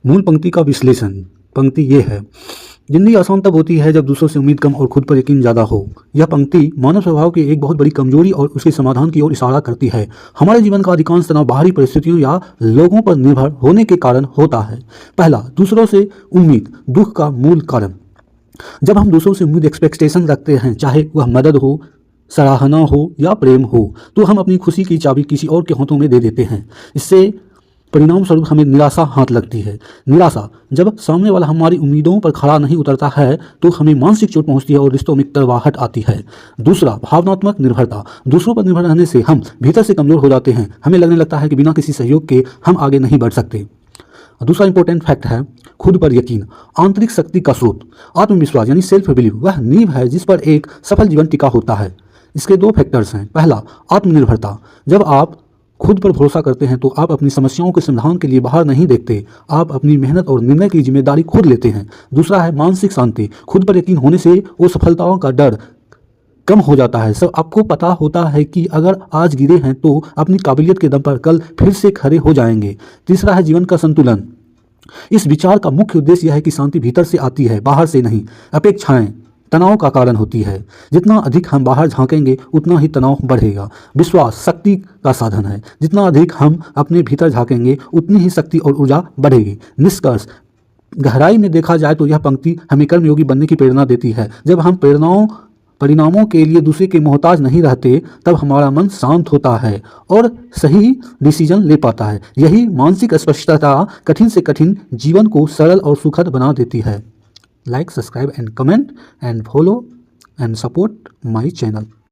मूल पंक्ति का विश्लेषण। पंक्ति ये है, जिंदगी आसान तब होती है जब दूसरों से उम्मीद कम और खुद पर यकीन ज़्यादा हो। यह पंक्ति मानव स्वभाव की एक बहुत बड़ी कमजोरी और उसके समाधान की ओर इशारा करती है। हमारे जीवन का अधिकांश तनाव बाहरी परिस्थितियों या लोगों पर निर्भर होने के कारण होता है। पहला, दूसरों से उम्मीद दुख का मूल कारण। जब हम दूसरों से उम्मीद एक्सपेक्टेशन रखते हैं, चाहे वह मदद हो, सराहना हो या प्रेम हो, तो हम अपनी खुशी की चाबी किसी और के हाथों में दे देते हैं। इससे परिणाम स्वरूप हमें निराशा हाथ लगती है। निराशा, जब सामने वाला हमारी उम्मीदों पर खरा नहीं उतरता है तो हमें मानसिक चोट पहुंचती है और रिश्तों में कड़वाहट आती है। दूसरा, भावनात्मक निर्भरता। दूसरों पर निर्भर रहने से हम भीतर से कमजोर हो जाते हैं। हमें लगने लगता है कि बिना किसी सहयोग के हम आगे नहीं बढ़ सकते। दूसरा इंपॉर्टेंट फैक्ट है खुद पर यकीन, आंतरिक शक्ति का स्रोत। आत्मविश्वास यानी सेल्फ बिलीव वह नींव है जिस पर एक सफल जीवन टिका होता है। इसके दो फैक्टर्स हैं। पहला, आत्मनिर्भरता। जब आप खुद पर भरोसा करते हैं तो आप अपनी समस्याओं के समाधान के लिए बाहर नहीं देखते, आप अपनी मेहनत और निर्णय की जिम्मेदारी खुद लेते हैं। दूसरा है मानसिक शांति। खुद पर यकीन होने से वो सफलताओं का डर कम हो जाता है। सब आपको पता होता है कि अगर आज गिरे हैं तो अपनी काबिलियत के दम पर कल फिर से खड़े हो जाएंगे। तीसरा है जीवन का संतुलन। इस विचार का मुख्य उद्देश्य यह है कि शांति भीतर से आती है, बाहर से नहीं। अपेक्षाएं तनाव का कारण होती है। जितना अधिक हम बाहर झांकेंगे उतना ही तनाव बढ़ेगा। विश्वास शक्ति का साधन है। जितना अधिक हम अपने भीतर झांकेंगे उतनी ही शक्ति और ऊर्जा बढ़ेगी। निष्कर्ष, गहराई में देखा जाए तो यह पंक्ति हमें कर्मयोगी बनने की प्रेरणा देती है। जब हम परिणामों के लिए दूसरे के मोहताज नहीं रहते तब हमारा मन शांत होता है और सही डिसीजन ले पाता है। यही मानसिक स्पष्टता कठिन से कठिन जीवन को सरल और सुखद बना देती है। Like, subscribe and comment and follow and support my channel.